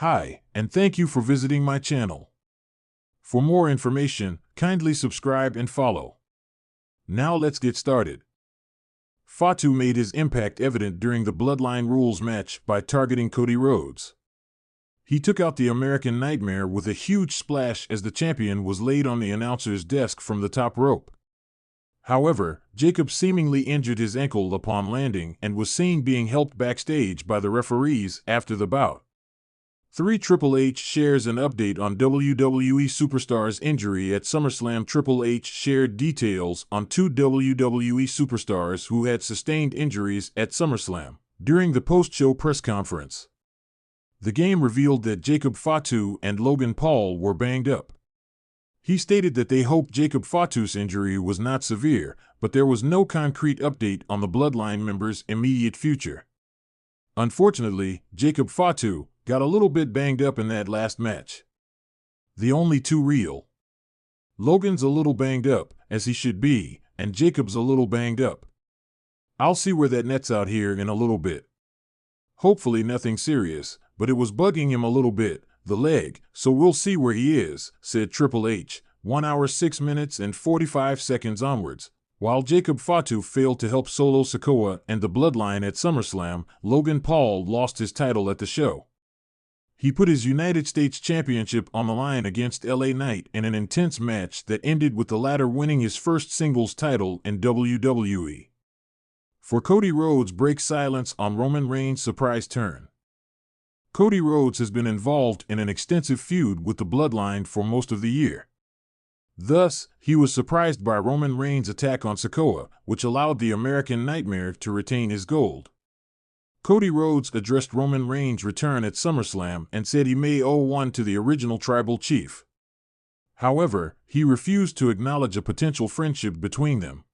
Hi, and thank you for visiting my channel. For more information, kindly subscribe and follow. Now let's get started. Fatu made his impact evident during the Bloodline Rules match by targeting Cody Rhodes. He took out the American Nightmare with a huge splash as the champion was laid on the announcer's desk from the top rope. However, Jacob seemingly injured his ankle upon landing and was seen being helped backstage by the referees after the bout. Triple H shares an update on WWE Superstar's injury at SummerSlam. Triple H shared details on two WWE Superstars who had sustained injuries at SummerSlam during the post-show press conference. The game revealed that Jacob Fatu and Logan Paul were banged up. He stated that they hoped Jacob Fatu's injury was not severe, but there was no concrete update on the Bloodline members' immediate future. Unfortunately, Jacob Fatu got a little bit banged up in that last match. The only two real. Logan's a little banged up, as he should be, and Jacob's a little banged up. I'll see where that nets out here in a little bit. Hopefully nothing serious, but it was bugging him a little bit, the leg, so we'll see where he is, said Triple H, 1 hour 6 minutes and 45 seconds onwards. While Jacob Fatu failed to help Solo Sikoa and the Bloodline at SummerSlam, Logan Paul lost his title at the show. He put his United States Championship on the line against LA Knight in an intense match that ended with the latter winning his first singles title in WWE. For Cody Rhodes breaks silence on Roman Reigns' surprise turn. Cody Rhodes has been involved in an extensive feud with the Bloodline for most of the year. Thus, he was surprised by Roman Reigns' attack on Sikoa, which allowed the American Nightmare to retain his gold. Cody Rhodes addressed Roman Reigns' return at SummerSlam and said he may owe one to the original Tribal Chief. However, he refused to acknowledge a potential friendship between them.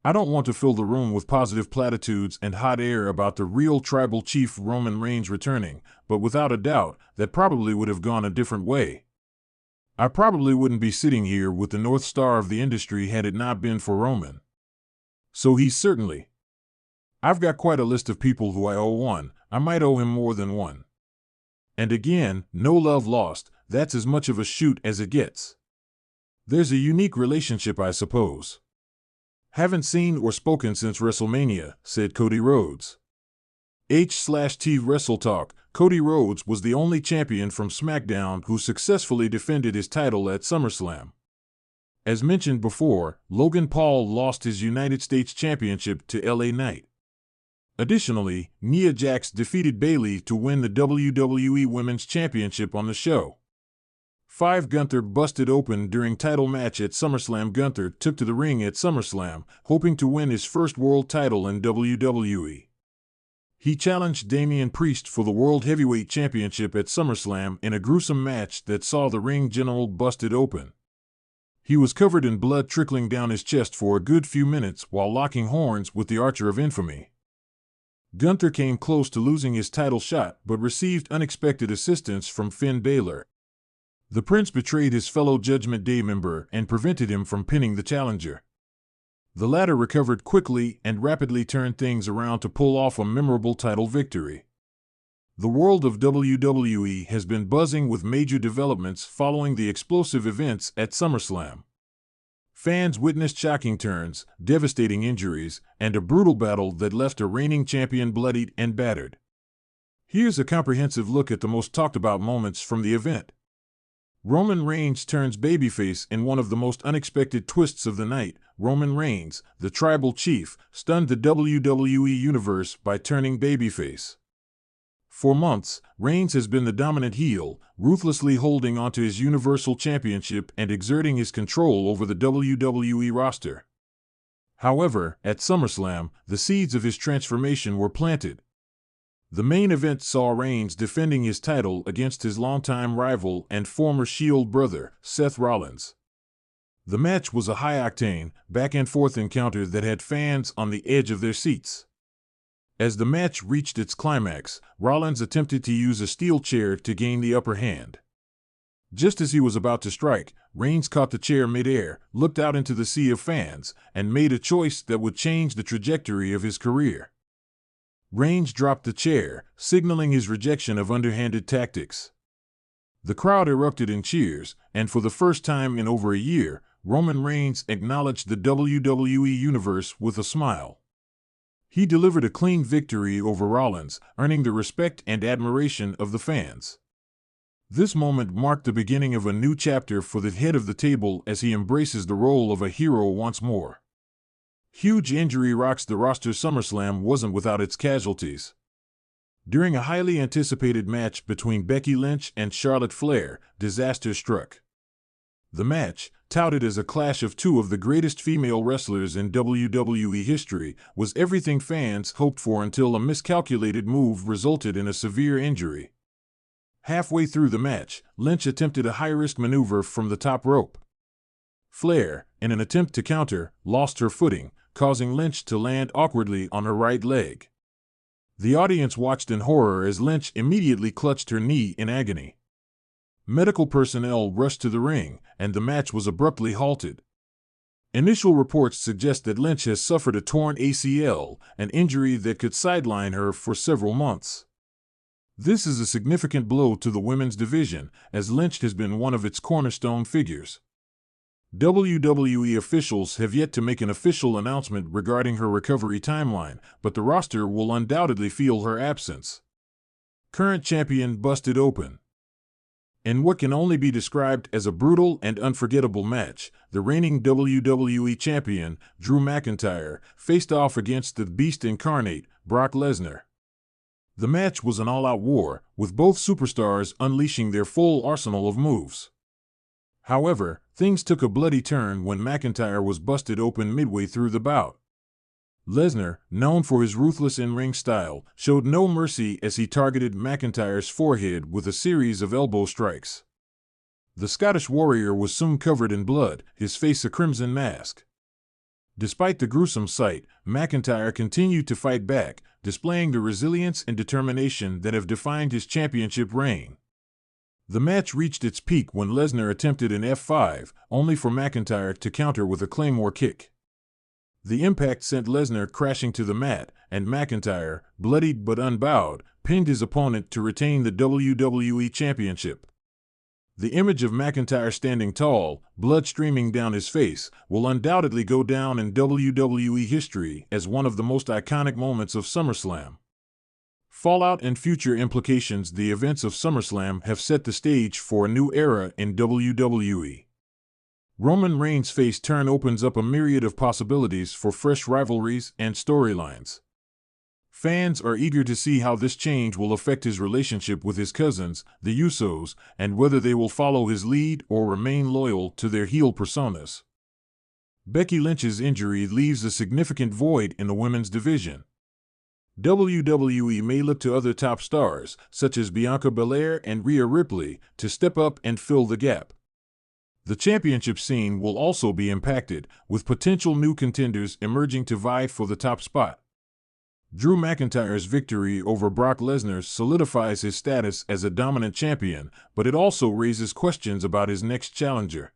I don't want to fill the room with positive platitudes and hot air about the real Tribal Chief Roman Reigns returning, but without a doubt, that probably would have gone a different way. I probably wouldn't be sitting here with the North Star of the industry had it not been for Roman. So he's certainly. I've got quite a list of people who I owe one. I might owe him more than one. And again, no love lost, that's as much of a shoot as it gets. There's a unique relationship, I suppose. Haven't seen or spoken since WrestleMania, said Cody Rhodes. H/T Wrestle Talk. Cody Rhodes was the only champion from SmackDown who successfully defended his title at SummerSlam. As mentioned before, Logan Paul lost his United States Championship to LA Knight. Additionally, Nia Jax defeated Bayley to win the WWE Women's Championship on the show. Gunther busted open during title match at SummerSlam. Gunther took to the ring at SummerSlam, hoping to win his first world title in WWE. He challenged Damian Priest for the World Heavyweight Championship at SummerSlam in a gruesome match that saw the ring general busted open. He was covered in blood trickling down his chest for a good few minutes while locking horns with the Archer of Infamy. Gunther came close to losing his title shot but received unexpected assistance from Finn Balor. The Prince betrayed his fellow Judgment Day member and prevented him from pinning the challenger. The latter recovered quickly and rapidly turned things around to pull off a memorable title victory. The world of WWE has been buzzing with major developments following the explosive events at SummerSlam. Fans witnessed shocking turns, devastating injuries, and a brutal battle that left a reigning champion bloodied and battered. Here's a comprehensive look at the most talked about moments from the event. Roman Reigns turns babyface in one of the most unexpected twists of the night. Roman Reigns, the Tribal Chief, stunned the WWE Universe by turning babyface. For months, Reigns has been the dominant heel, ruthlessly holding onto his Universal Championship and exerting his control over the WWE roster. However, at SummerSlam, the seeds of his transformation were planted. The main event saw Reigns defending his title against his longtime rival and former Shield brother, Seth Rollins. The match was a high-octane, back-and-forth encounter that had fans on the edge of their seats. As the match reached its climax, Rollins attempted to use a steel chair to gain the upper hand. Just as he was about to strike, Reigns caught the chair mid-air, looked out into the sea of fans, and made a choice that would change the trajectory of his career. Reigns dropped the chair, signaling his rejection of underhanded tactics. The crowd erupted in cheers, and for the first time in over a year, Roman Reigns acknowledged the WWE Universe with a smile. He delivered a clean victory over Rollins, earning the respect and admiration of the fans. This moment marked the beginning of a new chapter for the head of the table as he embraces the role of a hero once more. Huge injury rocks the roster. SummerSlam wasn't without its casualties. During a highly anticipated match between Becky Lynch and Charlotte Flair, disaster struck. The match, touted as a clash of two of the greatest female wrestlers in WWE history, was everything fans hoped for until a miscalculated move resulted in a severe injury. Halfway through the match, Lynch attempted a high-risk maneuver from the top rope. Flair, in an attempt to counter, lost her footing, causing Lynch to land awkwardly on her right leg. The audience watched in horror as Lynch immediately clutched her knee in agony. Medical personnel rushed to the ring, and the match was abruptly halted. Initial reports suggest that Lynch has suffered a torn ACL, an injury that could sideline her for several months. This is a significant blow to the women's division, as Lynch has been one of its cornerstone figures. WWE officials have yet to make an official announcement regarding her recovery timeline, but the roster will undoubtedly feel her absence. Current champion busted open. In what can only be described as a brutal and unforgettable match, the reigning WWE champion, Drew McIntyre, faced off against the Beast Incarnate, Brock Lesnar. The match was an all-out war, with both superstars unleashing their full arsenal of moves. However, things took a bloody turn when McIntyre was busted open midway through the bout. Lesnar, known for his ruthless in-ring style, showed no mercy as he targeted McIntyre's forehead with a series of elbow strikes. The Scottish Warrior was soon covered in blood, his face a crimson mask. Despite the gruesome sight, McIntyre continued to fight back, displaying the resilience and determination that have defined his championship reign. The match reached its peak when Lesnar attempted an F5, only for McIntyre to counter with a Claymore kick. The impact sent Lesnar crashing to the mat, and McIntyre, bloodied but unbowed, pinned his opponent to retain the WWE Championship. The image of McIntyre standing tall, blood streaming down his face, will undoubtedly go down in WWE history as one of the most iconic moments of SummerSlam. Fallout and future implications. The events of SummerSlam have set the stage for a new era in WWE. Roman Reigns' face turn opens up a myriad of possibilities for fresh rivalries and storylines. Fans are eager to see how this change will affect his relationship with his cousins, the Usos, and whether they will follow his lead or remain loyal to their heel personas. Becky Lynch's injury leaves a significant void in the women's division. WWE may look to other top stars, such as Bianca Belair and Rhea Ripley, to step up and fill the gap. The championship scene will also be impacted, with potential new contenders emerging to vie for the top spot. Drew McIntyre's victory over Brock Lesnar solidifies his status as a dominant champion, but it also raises questions about his next challenger.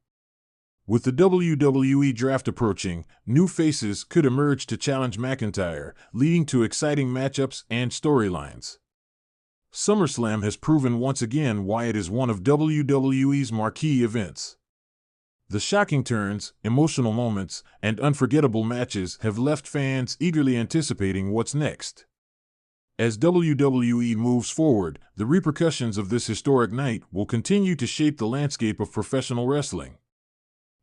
With the WWE draft approaching, new faces could emerge to challenge McIntyre, leading to exciting matchups and storylines. SummerSlam has proven once again why it is one of WWE's marquee events. The shocking turns, emotional moments, and unforgettable matches have left fans eagerly anticipating what's next. As WWE moves forward, the repercussions of this historic night will continue to shape the landscape of professional wrestling.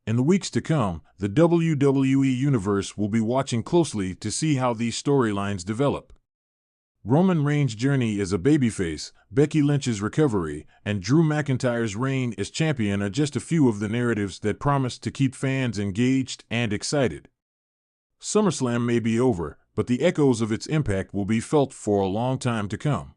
In the weeks to come, the WWE Universe will be watching closely to see how these storylines develop. Roman Reigns' journey as a babyface, Becky Lynch's recovery, and Drew McIntyre's reign as champion are just a few of the narratives that promise to keep fans engaged and excited. SummerSlam may be over, but the echoes of its impact will be felt for a long time to come.